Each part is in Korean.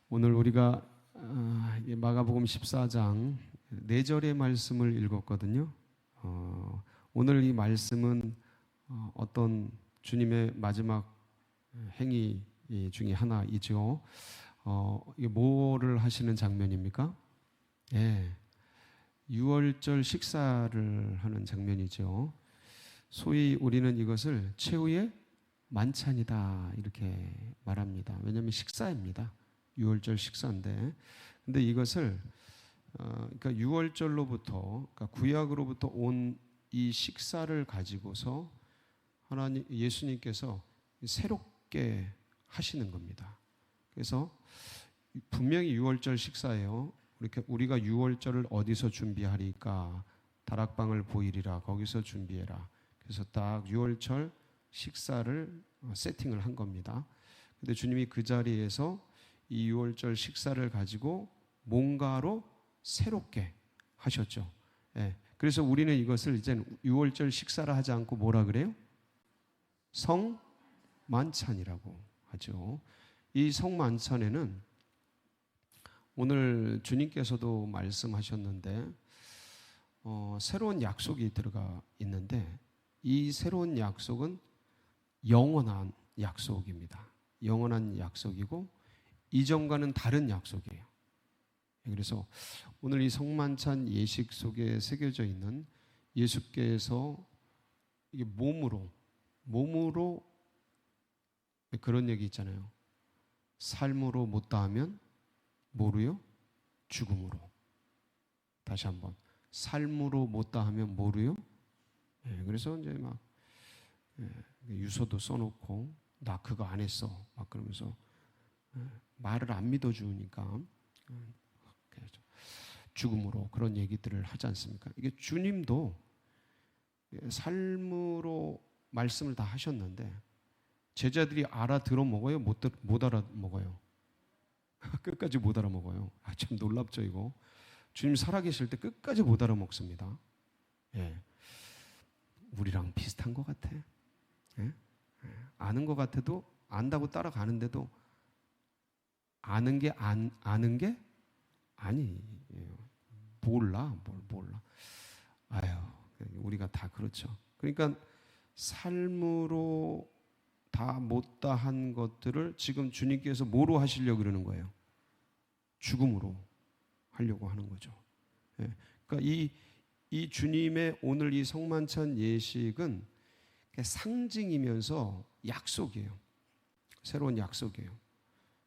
오늘 우리가 마가복음 14장 4절의 말씀을 읽었거든요. 오늘 이 말씀은 어떤 주님의 마지막 행위 중에 하나이죠. 이게 뭐를 하시는 장면입니까? 예, 유월절 식사를 하는 장면이죠. 소위 우리는 이것을 최후의 만찬이다 이렇게 말합니다. 왜냐하면 식사입니다. 유월절 식사인데, 근데 이것을 그러니까 유월절로부터, 그러니까 구약으로부터 온 이 식사를 가지고서 하나님 예수님께서 새롭게 하시는 겁니다. 그래서 분명히 유월절 식사예요. 우리가 유월절을 어디서 준비하리까? 다락방을 보이리라. 거기서 준비해라. 그래서 딱 유월절 식사를 세팅을 한 겁니다. 근데 주님이 그 자리에서 이 유월절 식사를 가지고 뭔가로 새롭게 하셨죠. 예. 그래서 우리는 이것을 이제 유월절 식사를 하지 않고 뭐라 그래요? 성만찬이라고 하죠. 이 성만찬에는 오늘 주님께서도 말씀하셨는데 새로운 약속이 들어가 있는데, 이 새로운 약속은 영원한 약속입니다. 영원한 약속이고 이전과는 다른 약속이에요. 그래서 오늘 이 성만찬 예식 속에 새겨져 있는 예수께서 이게 몸으로 그런 얘기 있잖아요. 삶으로 못 다하면 뭐로요? 죽음으로. 다시 한번, 삶으로 못 다하면 뭐로요? 그래서 이제 막 유서도 써놓고 나 그거 안 했어 막 그러면서 말을 안 믿어주니까 죽음으로 그런 얘기들을 하지 않습니까? 이게 주님도 삶으로 말씀을 다 하셨는데 제자들이 알아들어 먹어요? 못 알아먹어요? 끝까지 못 알아먹어요. 참 놀랍죠 이거. 주님 살아계실 때 끝까지 못 알아먹습니다. 예. 우리랑 비슷한 것 같아. 예? 아는 것 같아도 안다고 따라가는데도 아는 게 아는 게 아니에요. 몰라. 아유, 우리가 다 그렇죠. 그러니까 삶으로 다 못다한 것들을 지금 주님께서 뭐로 하시려고 그러는 거예요? 죽음으로 하려고 하는 거죠. 예. 그러니까 이 주님의 오늘 이 성만찬 예식은 상징이면서 약속이에요. 새로운 약속이에요.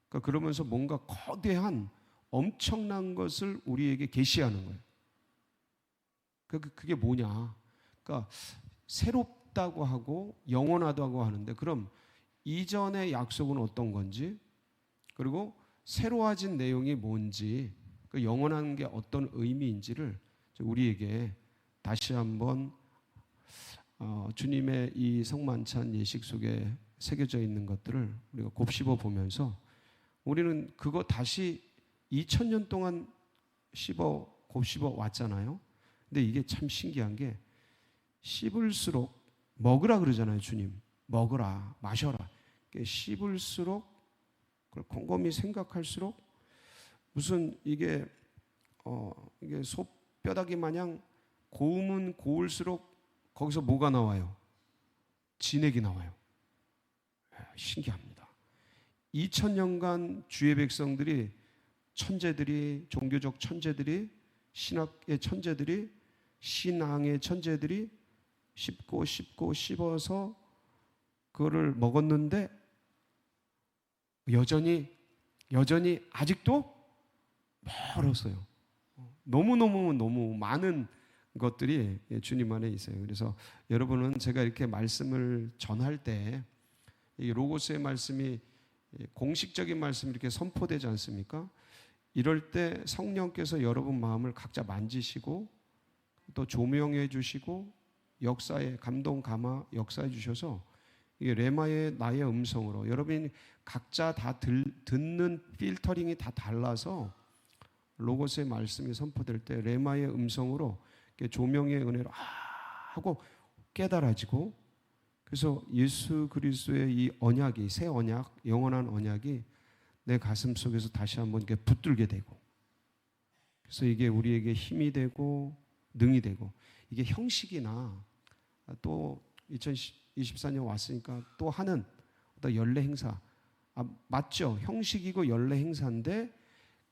그러니까 그러면서 뭔가 거대한 엄청난 것을 우리에게 계시하는 거예요. 그게 뭐냐? 그러니까 새롭다고 하고 영원하다고 하는데, 그럼 이전의 약속은 어떤 건지, 그리고 새로워진 내용이 뭔지, 그 영원한 게 어떤 의미인지를 우리에게 다시 한번 주님의 이 성만찬 예식 속에 새겨져 있는 것들을 우리가 곱씹어 보면서, 우리는 그거 다시 2000년 동안 곱씹어 왔잖아요. 근데 이게 참 신기한 게, 씹을수록 먹으라 그러잖아요. 주님 먹으라 마셔라. 씹을수록, 그걸 곰곰이 생각할수록 무슨 이게 소뼈다귀 마냥 고우면 고울수록 거기서 뭐가 나와요? 진액이 나와요. 신기합니다. 2000년간 주의 백성들이, 천재들이, 종교적 천재들이, 신학의 천재들이, 신앙의 천재들이 씹고 씹어서 그거를 먹었는데 여전히 아직도 멀었어요. 너무 많은 것들이 주님 안에 있어요. 그래서 여러분은 제가 이렇게 말씀을 전할 때 이 로고스의 말씀이 공식적인 말씀이 이렇게 선포되지 않습니까? 이럴 때 성령께서 여러분 마음을 각자 만지시고 또 조명해 주시고 역사에 감동 감화 역사해 주셔서, 이게 레마의 나의 음성으로 여러분이 각자 다 듣는 필터링이 다 달라서 로고스의 말씀이 선포될 때 레마의 음성으로 조명의 은혜로 하고 깨달아지고, 그래서 예수 그리스도의 이 언약이, 새 언약, 영원한 언약이 내 가슴 속에서 다시 한번 이렇게 붙들게 되고, 그래서 이게 우리에게 힘이 되고 능이 되고, 이게 형식이나 또 2024년 왔으니까 또 하는 어떤 연례 행사, 맞죠? 형식이고 연례 행사인데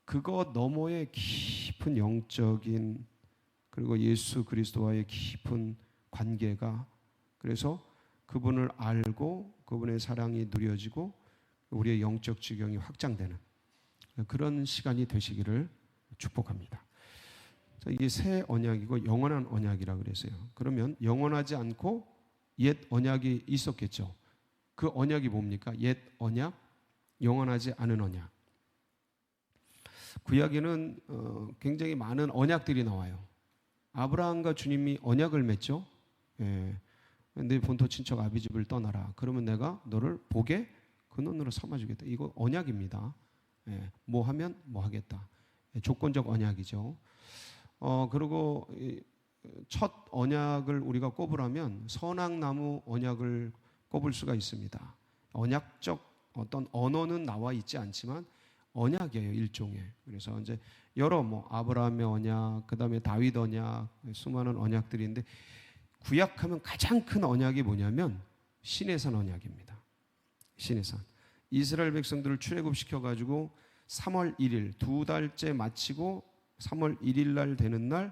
그거 너머의 깊은 영적인, 그리고 예수 그리스도와의 깊은 관계가, 그래서 그분을 알고 그분의 사랑이 누려지고 우리의 영적 지경이 확장되는 그런 시간이 되시기를 축복합니다. 이게 새 언약이고 영원한 언약이라고 그랬어요. 그러면 영원하지 않고 옛 언약이 있었겠죠. 그 언약이 뭡니까? 옛 언약, 영원하지 않은 언약. 구약에는 굉장히 많은 언약들이 나와요. 아브라함과 주님이 언약을 맺죠. 내 본토 친척 아비집을 떠나라. 그러면 내가 너를 복의 근원으로 삼아주겠다. 이거 언약입니다. 뭐 하면 뭐 하겠다. 조건적 언약이죠. 그리고 첫 언약을 우리가 꼽으라면 선악나무 언약을 꼽을 수가 있습니다. 언약적 어떤 언어는 나와 있지 않지만 언약이에요, 일종의. 그래서 이제 여러 아브라함의 언약, 그다음에 다윗 언약, 수많은 언약들인데 구약하면 가장 큰 언약이 뭐냐면 시내산 언약입니다. 시내산. 이스라엘 백성들을 출애굽시켜 가지고 3월 1일 2달째 마치고 3월 1일 날 되는 날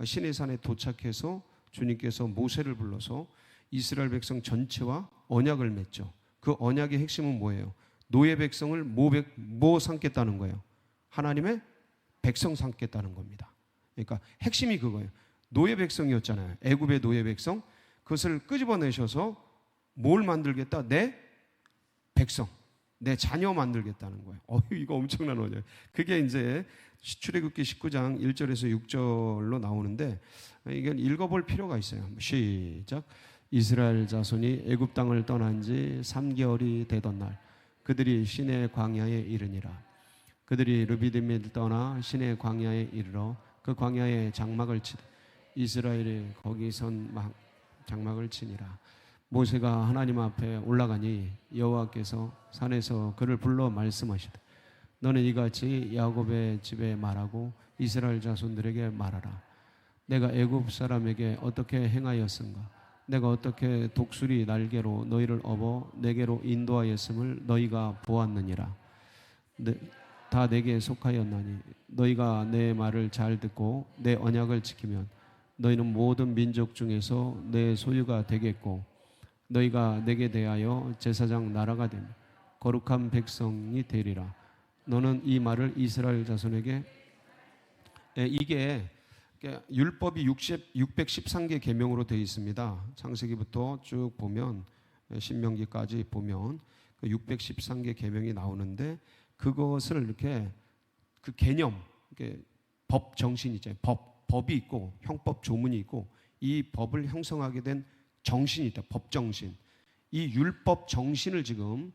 시내산에 도착해서 주님께서 모세를 불러서 이스라엘 백성 전체와 언약을 맺죠. 그 언약의 핵심은 뭐예요? 노예 백성을 뭐 삼겠다는 거예요? 하나님의 백성 삼겠다는 겁니다. 그러니까 핵심이 그거예요. 노예 백성이었잖아요. 애굽의 노예 백성. 그것을 끄집어내셔서 뭘 만들겠다? 내 백성, 내 자녀 만들겠다는 거예요. 이거 엄청난 언약. 그게 이제 출애굽기 19장 1절에서 6절로 나오는데 이건 읽어볼 필요가 있어요. 시작. 이스라엘 자손이 애굽 땅을 떠난 지 3개월이 되던 날 그들이 시내 광야에 이르니라. 그들이 르비딤을 떠나 시내 광야에 이르러 그 광야에 장막을 치되 이스라엘이 거기선 장막을 치니라. 모세가 하나님 앞에 올라가니 여호와께서 산에서 그를 불러 말씀하시되 너는 이같이 야곱의 집에 말하고 이스라엘 자손들에게 말하라. 내가 애굽 사람에게 어떻게 행하였은가? 내가 어떻게 독수리 날개로 너희를 업어 내게로 인도하였음을 너희가 보았느니라. 다 내게 속하였나니 너희가 내 말을 잘 듣고 내 언약을 지키면 너희는 모든 민족 중에서 내 소유가 되겠고 너희가 내게 대하여 제사장 나라가 되며 거룩한 백성이 되리라. 너는 이 말을 이스라엘 자손에게 이게 율법이 613개 계명으로 되어 있습니다. 창세기부터 쭉 보면 신명기까지 보면 613개 계명이 나오는데 그것을 이렇게 그 개념, 법 정신이 있잖아요. 법이 있고 형법 조문이 있고 이 법을 형성하게 된 정신이 있다. 법 정신. 이 율법 정신을 지금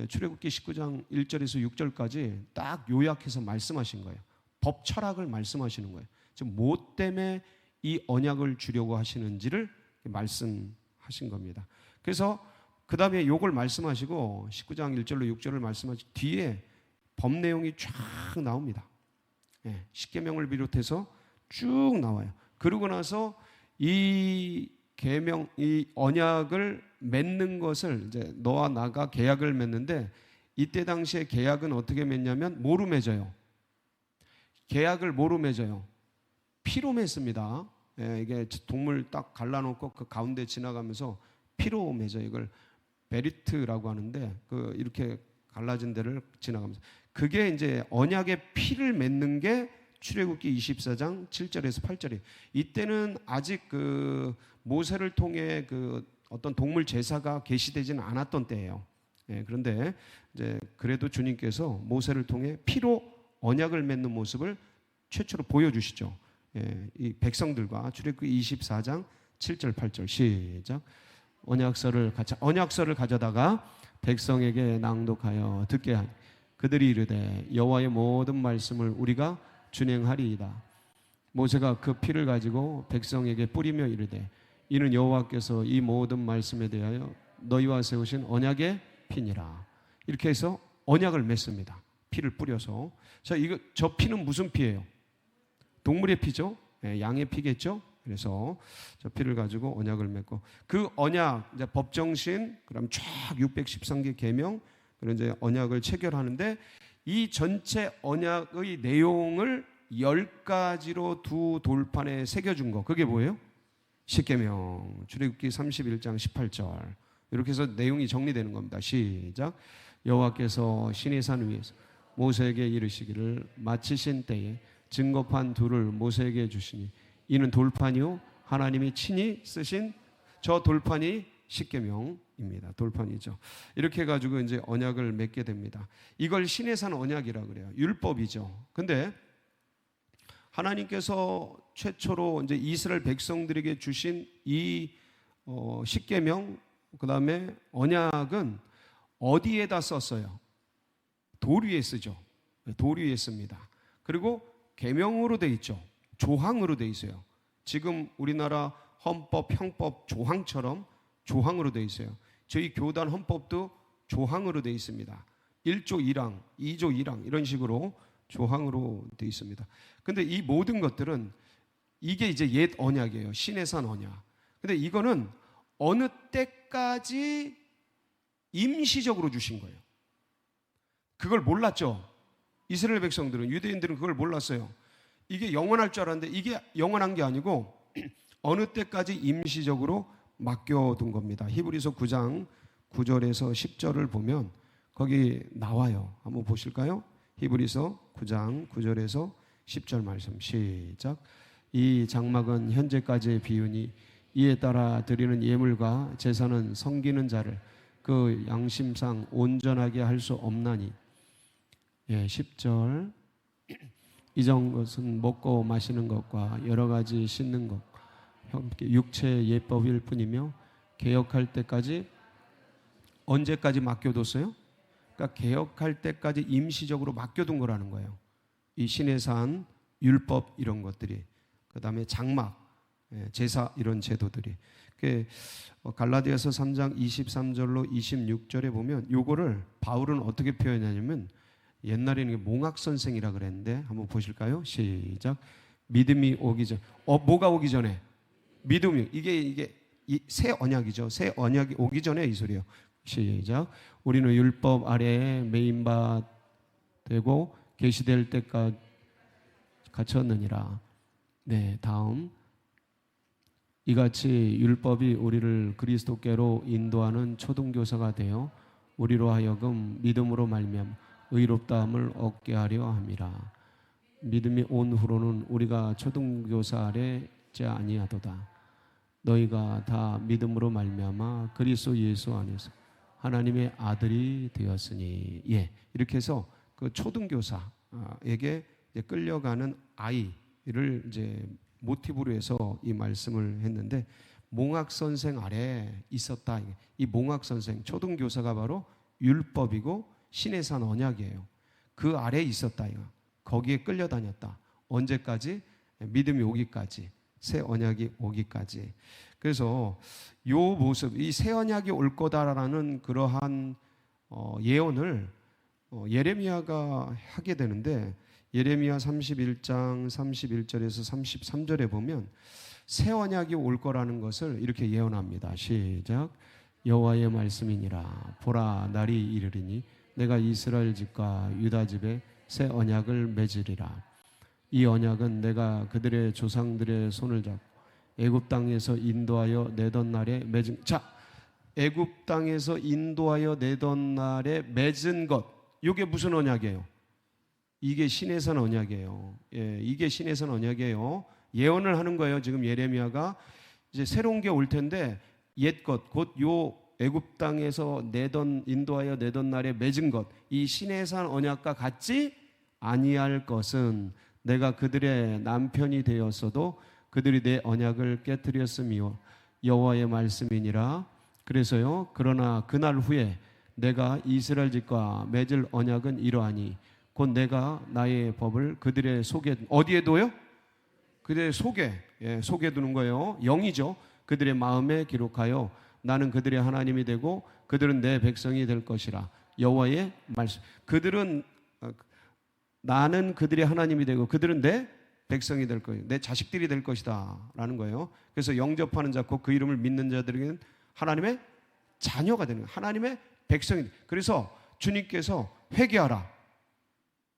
출애굽기 19장 1절에서 6절까지 딱 요약해서 말씀하신 거예요. 법 철학을 말씀하시는 거예요. 지금 뭐 때문에 이 언약을 주려고 하시는지를 말씀하신 겁니다. 그래서 그 다음에 요걸 말씀하시고 19장 1절로 6절을 말씀하시고 뒤에 법 내용이 쫙 나옵니다. 십계명을 비롯해서 쭉 나와요. 그러고 나서 이 계명, 이 언약을 맺는 것을 이제 너와 나가 계약을 맺는데 이때 당시에 계약은 어떻게 맺냐면 뭐로 맺어요? 계약을 뭐로 맺어요? 피로 맺습니다. 이게 동물 딱 갈라놓고 그 가운데 지나가면서 피로 맺어요. 이걸 베리트라고 하는데 이렇게 갈라진 데를 지나가면서 그게 이제 언약의 피를 맺는 게 출애굽기 24장 7절에서 8절이에요. 이때는 아직 그 모세를 통해 그 어떤 동물 제사가 계시되지는 않았던 때예요. 그런데 이제 그래도 주님께서 모세를 통해 피로 언약을 맺는 모습을 최초로 보여주시죠. 이 백성들과 출애굽기 24장 7절 8절 시작. 언약서를 가져다가 백성에게 낭독하여 듣게 하니 그들이 이르되 여호와의 모든 말씀을 우리가 준행하리이다. 모세가 그 피를 가지고 백성에게 뿌리며 이르되 이는 여호와께서 이 모든 말씀에 대하여 너희와 세우신 언약의 피니라. 이렇게 해서 언약을 맺습니다. 피를 뿌려서. 자, 저 피는 무슨 피예요? 동물의 피죠. 양의 피겠죠. 그래서 저 피를 가지고 언약을 맺고, 그 언약 이제 법정신, 그럼 쫙 613개 계명, 그런 이제 언약을 체결하는데, 이 전체 언약의 내용을 10가지로 두 돌판에 새겨준 거, 그게 뭐예요? 십계명, 출애굽기 31장 18절. 이렇게 해서 내용이 정리되는 겁니다. 시작. 여호와께서 시내산 위에서 모세에게 이르시기를 마치신 때에 증거판 둘을 모세에게 주시니 이는 돌판이요 하나님이 친히 쓰신 저 돌판이 십계명입니다. 돌판이죠. 이렇게 해가지고 이제 언약을 맺게 됩니다. 이걸 시내산 언약이라 그래요. 율법이죠. 근데 하나님께서 최초로 이제 이스라엘 백성들에게 주신 이 십계명, 그 다음에 언약은 어디에다 썼어요? 돌 위에 쓰죠. 돌 위에 씁니다. 그리고 계명으로 돼 있죠. 조항으로 돼 있어요. 지금 우리나라 헌법, 형법 조항처럼 조항으로 돼 있어요. 저희 교단 헌법도 조항으로 돼 있습니다. 1조 1항, 2조 1항 이런 식으로 조항으로 돼 있습니다. 근데 이 모든 것들은 이게 이제 옛 언약이에요. 시내산 언약. 근데 이거는 어느 때까지 임시적으로 주신 거예요. 그걸 몰랐죠. 이스라엘 백성들은, 유대인들은 그걸 몰랐어요. 이게 영원할 줄 알았는데 이게 영원한 게 아니고 어느 때까지 임시적으로 맡겨둔 겁니다. 히브리서 9장 9절에서 10절을 보면 거기 나와요. 한번 보실까요? 히브리서 9장 9절에서 10절 말씀 시작. 이 장막은 현재까지의 비유니 이에 따라 드리는 예물과 제사는 섬기는 자를 그 양심상 온전하게 할 수 없나니. 10절. 이전 것은 먹고 마시는 것과 여러 가지 씻는 것, 육체의 예법일 뿐이며 개혁할 때까지, 언제까지 맡겨뒀어요? 그러니까 개혁할 때까지 임시적으로 맡겨둔 거라는 거예요. 이 시내산 율법 이런 것들이, 그 다음에 장막, 제사 이런 제도들이. 갈라디아서 3장 23절로 26절에 보면 요거를 바울은 어떻게 표현하냐면, 옛날에는 몽학선생이라 그랬는데 한번 보실까요? 시작. 믿음이 오기 전, 뭐가 오기 전에? 믿음이. 이게 새 언약이죠. 새 언약이 오기 전에 이 소리예요. 시작. 우리는 율법 아래에 매인바 되고 계시될 때까지 갇혔느니라. 네, 다음. 이같이 율법이 우리를 그리스도께로 인도하는 초등교사가 되어 우리로 하여금 믿음으로 말미암아 의롭다함을 얻게 하려 함이라. 믿음이 온 후로는 우리가 초등교사 아래 있지 아니하도다. 너희가 다 믿음으로 말미암아 그리스도 예수 안에서 하나님의 아들이 되었으니. 이렇게 해서 그 초등교사에게 끌려가는 아이를 이제 모티브로 해서 이 말씀을 했는데, 몽학 선생 아래 있었다. 이 몽학 선생, 초등교사가 바로 율법이고 시내산 언약이에요. 그 아래에 있었다. 거기에 끌려다녔다. 언제까지? 믿음이 오기까지, 새 언약이 오기까지. 그래서 요 모습, 이 새 언약이 올 거다라는 그러한 예언을 예레미야가 하게 되는데, 예레미야 31장 31절에서 33절에 보면 새 언약이 올 거라는 것을 이렇게 예언합니다. 시작. 여호와의 말씀이니라. 보라, 날이 이르리니 내가 이스라엘 집과 유다 집에 새 언약을 맺으리라. 이 언약은 내가 그들의 조상들의 손을 잡고 애굽 땅에서 인도하여 내던 날에 맺은. 자, 애굽 땅에서 인도하여 내던 날에 맺은 것, 이게 무슨 언약이에요? 이게 시내산 언약이에요. 이게 시내산 언약이에요. 예언을 하는 거예요. 지금 예레미야가 이제 새로운 게 올 텐데, 옛 것, 곧 요 애굽 땅에서 인도하여 내던 날에 맺은 것, 이 시내산 언약과 같지 아니할 것은 내가 그들의 남편이 되었어도 그들이 내 언약을 깨뜨렸으며 여호와의 말씀이니라. 그래서요, 그러나 그날 후에 내가 이스라엘 집과 맺을 언약은 이러하니 곧 내가 나의 법을 그들의 속에, 어디에 둬요? 그들의 속에, 속에 두는 거예요. 영이죠. 그들의 마음에 기록하여 나는 그들의 하나님이 되고 그들은 내 백성이 될 것이라. 여호와의 말씀. 그들은 나는 그들의 하나님이 되고 그들은 내 백성이 될 거예요. 내 자식들이 될 것이다 라는 거예요. 그래서 영접하는 자 곧 그 이름을 믿는 자들에게는 하나님의 자녀가 되는 거예요. 하나님의 백성이. 그래서 주님께서 회개하라.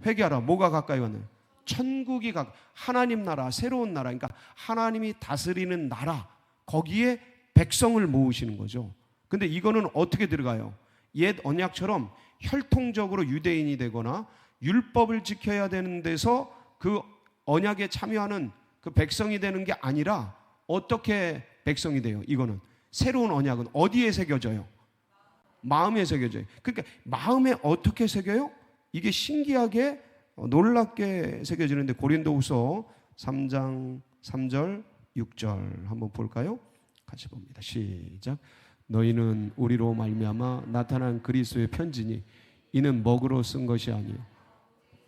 회개하라. 뭐가 가까이 왔나요? 천국이 하나님 나라, 새로운 나라. 그러니까 하나님이 다스리는 나라. 거기에 백성을 모으시는 거죠. 근데 이거는 어떻게 들어가요? 옛 언약처럼 혈통적으로 유대인이 되거나 율법을 지켜야 되는 데서 그 언약에 참여하는 그 백성이 되는 게 아니라 어떻게 백성이 돼요? 이거는 새로운 언약은 어디에 새겨져요? 마음에 새겨져요. 그러니까 마음에 어떻게 새겨요? 이게 신기하게 놀랍게 새겨지는데 고린도후서 3장 3절 6절 한번 볼까요? 같이 봅니다. 시작. 너희는 우리로 말미암아 나타난 그리스도의 편지니 이는 먹으로 쓴 것이 아니요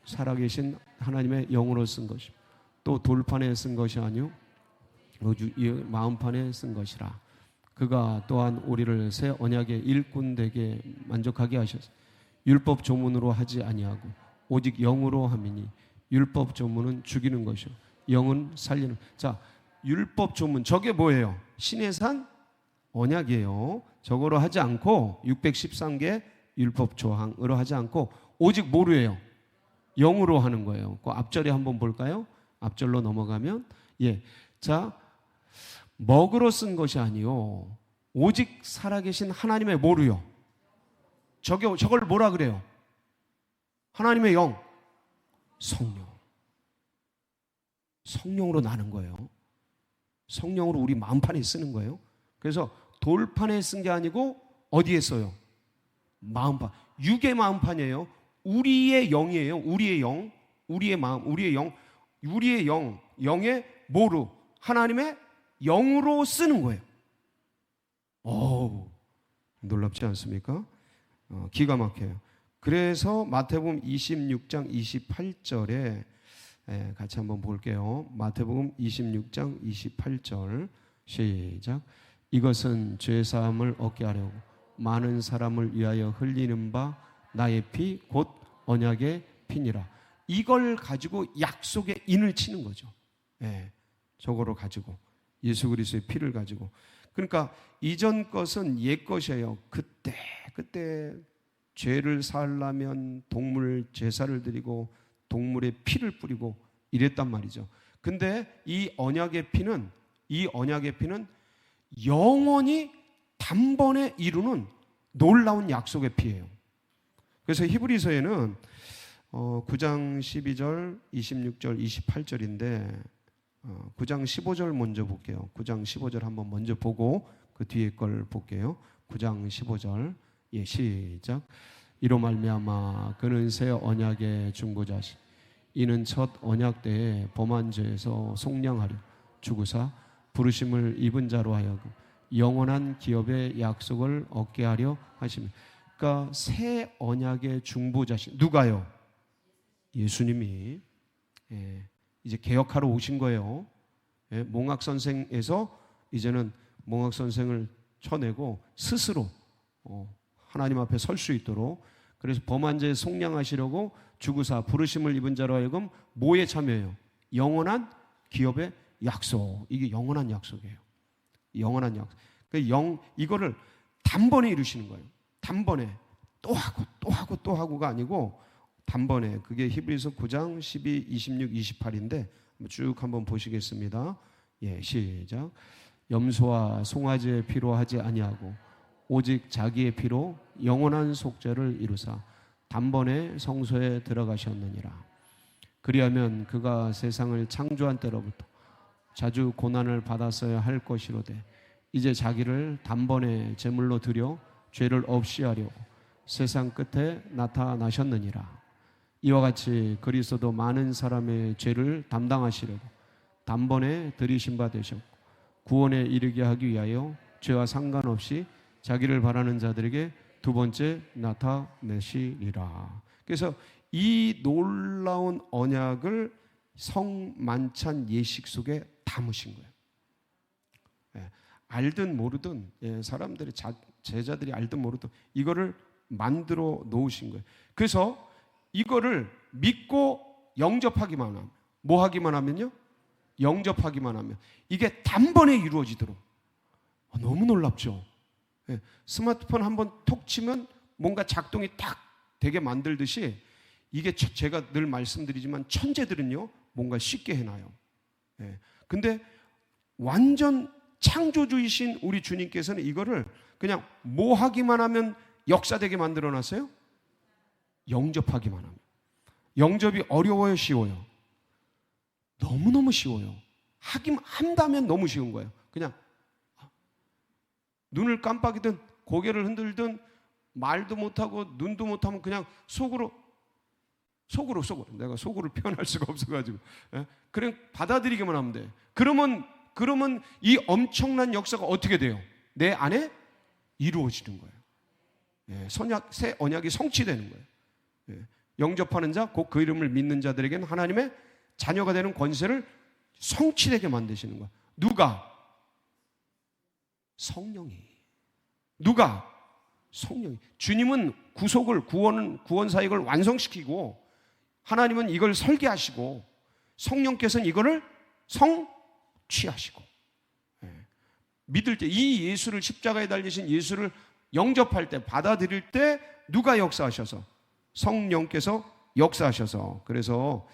살아계신 하나님의 영으로 쓴 것이요 또 돌판에 쓴 것이 아니요 마음판에 쓴 것이라. 그가 또한 우리를 새 언약의 일꾼 되게 만족하게 하셔서 율법 조문으로 하지 아니하고 오직 영으로 함이니 율법 조문은 죽이는 것이요 영은 살리는. 자, 율법 조문 저게 뭐예요? 신의 산 언약이에요. 저거로 하지 않고 613개 율법 조항으로 하지 않고 오직 뭐로 해요? 영으로 하는 거예요. 그 앞절에 한번 볼까요? 앞절로 넘어가면 자, 먹으로 쓴 것이 아니요 오직 살아계신 하나님의 뭐로요? 저걸 뭐라 그래요? 하나님의 영, 성령으로 나는 거예요. 성령으로 우리 마음판에 쓰는 거예요. 그래서 돌판에 쓴 게 아니고 어디에 써요? 마음판. 육의 마음판이에요. 우리의 영이에요. 우리의 영, 우리의 마음, 우리의 영, 우리의 영, 영의 뭐로? 하나님의 영으로 쓰는 거예요. 놀랍지 않습니까? 기가 막혀요. 그래서 마태복음 26장 28절에 같이 한번 볼게요. 마태복음 26장 28절 시작. 이것은 죄사함을 얻게 하려고 많은 사람을 위하여 흘리는 바 나의 피 곧 언약의 피니라. 이걸 가지고 약속의 인을 치는 거죠. 저거로 가지고 예수 그리스도의 피를 가지고. 그러니까 이전 것은 옛 것이에요. 그때 죄를 사하려면 동물 제사를 드리고 동물의 피를 뿌리고 이랬단 말이죠. 근데 이 언약의 피는 영원히 단번에 이루는 놀라운 약속의 피예요. 그래서 히브리서에는 9장 12절, 26절, 28절인데 9장 15절 먼저 볼게요. 9장 15절 한번 먼저 보고 그 뒤에 걸 볼게요. 9장 15절 시작. 이로 말미암아 그는 새 언약의 중보자시 이는 첫 언약 때에 범한 죄에서 속량하려 주구사 부르심을 입은 자로 하여금 영원한 기업의 약속을 얻게 하려 하시며. 그러니까 새 언약의 중보자신 누가요? 예수님이 이제 개혁하러 오신 거예요. 몽학선생에서 이제는 몽학선생을 쳐내고 스스로 하나님 앞에 설 수 있도록. 그래서 범한 죄에 속량하시려고 주구사 부르심을 입은 자로 하여금 뭐에 참여해요? 영원한 기업의 약속. 이게 영원한 약속이에요. 영원한 약속. 이거를 단번에 이루시는 거예요. 단번에 또 하고 또 하고 또 하고가 아니고 단번에. 그게 히브리서 9장 12, 26, 28인데 쭉 한번 보시겠습니다. 시작. 염소와 송아지의 피로 하지 아니하고 오직 자기의 피로 영원한 속죄를 이루사 단번에 성소에 들어가셨느니라. 그리하면 그가 세상을 창조한 때로부터 자주 고난을 받았어야 할 것이로되 이제 자기를 단번에 제물로 드려 죄를 없이 하려고 세상 끝에 나타나셨느니라. 이와 같이 그리스도도 많은 사람의 죄를 담당하시려고 단번에 들이신 바 되셨고 구원에 이르게 하기 위하여 죄와 상관없이 자기를 바라는 자들에게 두 번째 나타내시리라. 그래서 이 놀라운 언약을 성만찬 예식 속에 담으신 거예요. 알든 모르든 사람들이 제자들이 알든 모르든 이거를 만들어 놓으신 거예요. 그래서 이거를 믿고 영접하기만 하면, 뭐 하기만 하면요? 영접하기만 하면 이게 단번에 이루어지도록. 너무 놀랍죠? 예, 스마트폰 한번 톡 치면 뭔가 작동이 딱 되게 만들듯이, 이게 제가 늘 말씀드리지만 천재들은요 뭔가 쉽게 해놔요. 예, 근데 완전 창조주이신 우리 주님께서는 이거를 그냥 뭐 하기만 하면 역사되게 만들어 놨어요? 영접하기만 하면. 영접이 어려워요, 쉬워요? 너무너무 쉬워요. 하기만 한다면 너무 쉬운 거예요. 그냥 눈을 깜빡이든 고개를 흔들든 말도 못하고 눈도 못하면 그냥 속으로 내가 속으로 표현할 수가 없어가지고, 그냥 받아들이기만 하면 돼. 그러면 이 엄청난 역사가 어떻게 돼요? 내 안에 이루어지는 거예요. 새 언약이 성취되는 거예요. 영접하는 자, 곧 그 이름을 믿는 자들에게는 하나님의 자녀가 되는 권세를 성취되게 만드시는 거예요. 누가? 성령이. 누가? 성령이. 주님은 구속을, 구원 사역을 완성시키고, 하나님은 이걸 설계하시고, 성령께서는 이거를 성취하시고, 믿을 때, 이 예수를, 십자가에 달리신 예수를 영접할 때, 받아들일 때 누가 역사하셔서? 성령께서 역사하셔서. 그래서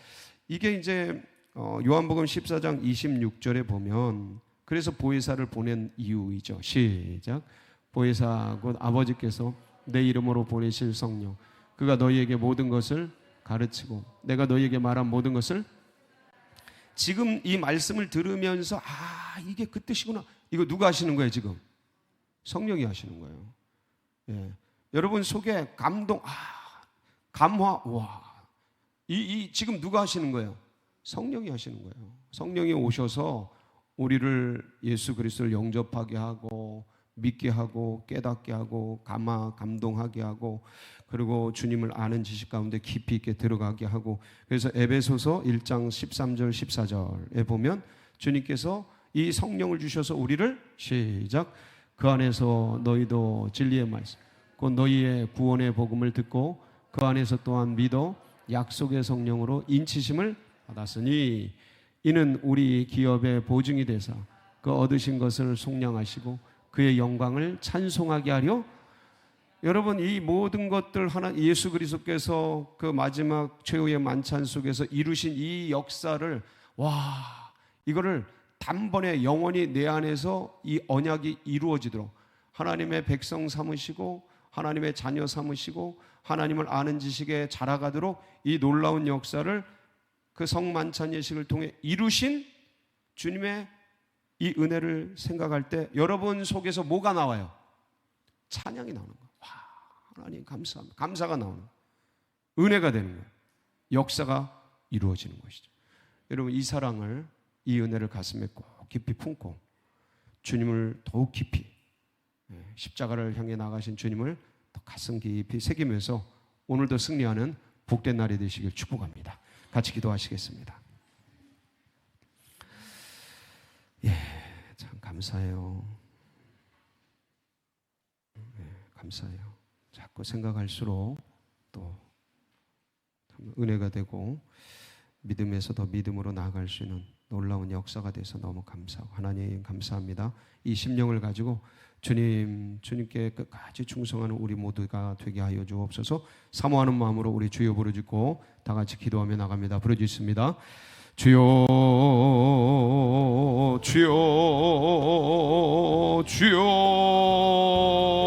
이게 이제 요한복음 14장 26절에 보면, 그래서 보혜사를 보낸 이유이죠. 시작. 보혜사 곧 아버지께서 내 이름으로 보내실 성령, 그가 너희에게 모든 것을 가르치고 내가 너희에게 말한 모든 것을. 지금 이 말씀을 들으면서 이게 그 뜻이구나. 이거 누가 하시는 거예요? 지금 성령이 하시는 거예요. 예. 여러분 속에 감동, 감화, 이 지금 누가 하시는 거예요? 성령이 하시는 거예요. 성령이 오셔서 우리를 예수 그리스도를 영접하게 하고, 믿게 하고, 깨닫게 하고, 감동하게 하고, 그리고 주님을 아는 지식 가운데 깊이 있게 들어가게 하고. 그래서 에베소서 1장 13절 14절에 보면 주님께서 이 성령을 주셔서 우리를, 시작, 그 안에서 너희도 진리의 말씀 곧 너희의 구원의 복음을 듣고 그 안에서 또한 믿어 약속의 성령으로 인치심을 받았으니 이는 우리 기업의 보증이 되사 그 얻으신 것을 속량하시고 그의 영광을 찬송하게 하려. 여러분, 이 모든 것들 하나 예수 그리스도께서 그 마지막 최후의 만찬 속에서 이루신 이 역사를, 이거를 단번에 영원히 내 안에서 이 언약이 이루어지도록 하나님의 백성 삼으시고 하나님의 자녀 삼으시고 하나님을 아는 지식에 자라가도록 이 놀라운 역사를 그 성만찬 예식을 통해 이루신 주님의 이 은혜를 생각할 때 여러분 속에서 뭐가 나와요? 찬양이 나오는 거예요. 하나님 감사합니다. 감사가 나오는 거예요. 은혜가 되는 거예요. 역사가 이루어지는 것이죠. 여러분, 이 사랑을, 이 은혜를 가슴에 꼭 깊이 품고 주님을 더욱 깊이, 십자가를 향해 나가신 주님을 더 가슴 깊이 새기면서 오늘도 승리하는 복된 날이 되시길 축복합니다. 같이 기도하시겠습니다. 참 감사해요. 감사해요. 자꾸 생각할수록 또 은혜가 되고 믿음에서 더 믿음으로 나아갈 수 있는 놀라운 역사가 돼서 너무 감사하고, 하나님 감사합니다. 이 심령을 가지고 주님께 끝까지 충성하는 우리 모두가 되게 하여 주옵소서. 사모하는 마음으로 우리 주여 부르짖고 다 같이 기도하며 나갑니다. 부르짖습니다. 주여, 주여, 주여.